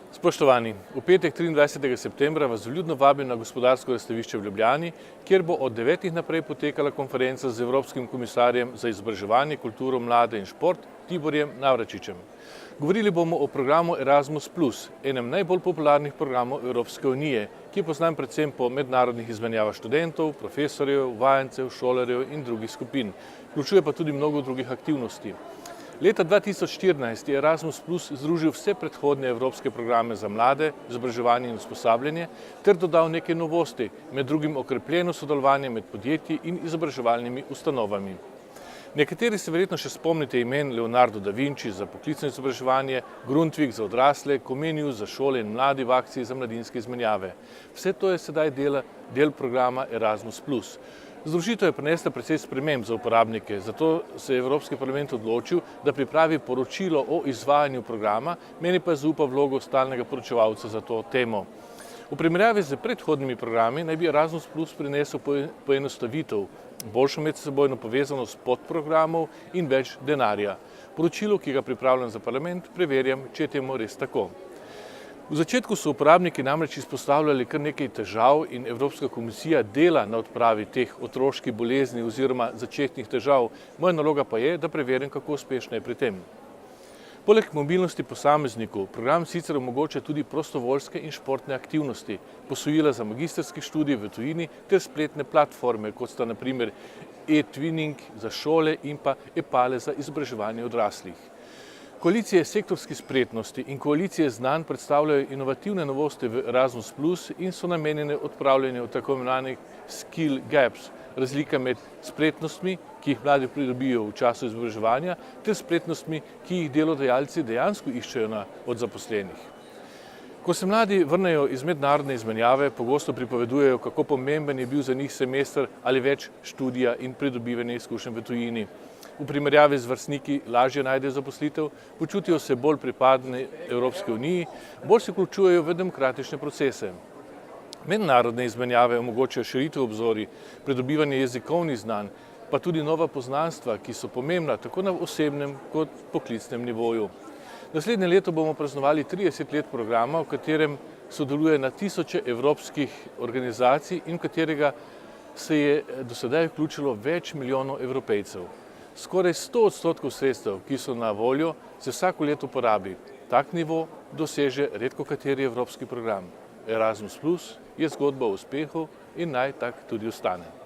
Spoštovani, v petek 23. septembra vas vljudno vabim na gospodarsko razstavišče v Ljubljani, kjer bo od 9. naprej potekala konferenca z Evropskim komisarjem za izobraževanje, kulturo, mlade in šport Tiborjem Navračičem. Govorili bomo o programu Erasmus+, enem najbolj popularnih programov Evropske unije, ki je poznan predvsem po mednarodnih izmenjavah študentov, profesorjev, vajencev, šolarjev in drugih skupin. Vključuje pa tudi mnogo drugih aktivnosti. Leta 2014 je Erasmus+ združil vse predhodne evropske programe za mlade, izobraževanje in usposabljanje ter dodal nekaj novosti, med drugim okrepljeno sodelovanje med podjetji in izobraževalnimi ustanovami. Nekateri se verjetno še spomnite imen Leonardo da Vinci za poklicno izobraževanje, Grundtvig za odrasle, Comenius za šole in mladi v akciji za mladinske izmenjave. Vse to je sedaj del programa Erasmus+. Združitev je prinesla precej sprememb za uporabnike, zato se je Evropski parlament odločil, da pripravi poročilo o izvajanju programa, meni pa je zaupal vlogo stalnega poročevalca za to temo. V primerjavi z predhodnimi programi naj bi Erasmus+ prinesel poenostavitev, boljšo medsebojno povezanost podprogramov in več denarja. Poročilo, ki ga pripravljam za parlament, preverjam, če je temu res tako. V začetku so uporabniki namreč izpostavljali kar nekaj težav in Evropska komisija dela na odpravi teh otroških bolezni oziroma začetnih težav. Moja naloga pa je, da preverim, kako uspešna je pri tem. Poleg mobilnosti posameznikov, program sicer omogoča tudi prostovoljske in športne aktivnosti, posojila za magistrski študij v tujini ter spletne platforme, kot sta na primer e-twinning za šole in pa e-pale za izobraževanje odraslih. Koalicije sektorskih spretnosti in koalicije znanj predstavljajo inovativne novosti v Erasmus+ in so namenjene odpravljanju tako imenovanih skill gaps, razlika med spretnostmi, ki jih mladi pridobijo v času izobraževanja, ter spretnostmi, ki jih delodajalci dejansko iščejo od zaposlenih. Ko se mladi vrnejo iz mednarodne izmenjave, pogosto pripovedujejo, kako pomemben je bil za njih semester ali več študija in pridobivanje izkušenj v tujini. V primerjavi z vrstniki lažje najdejo zaposlitev, počutijo se bolj pripadni Evropski uniji, bolj se vključujejo v demokratične procese. Mednarodne izmenjave omogočajo širitev obzorij, pridobivanje jezikovnih znanj, pa tudi nova poznanstva, ki so pomembna tako na osebnem kot poklicnem nivoju. Naslednje leto bomo praznovali 30 let programa, v katerem sodeluje na tisoče evropskih organizacij in v katerega se je do sedaj vključilo več milijonov Evropejcev. Skoraj 100% sredstev, ki so na voljo, se vsako leto porabi. Tak nivo doseže redko kateri evropski program. Erasmus+ je zgodba o uspehu in naj tak tudi ostane.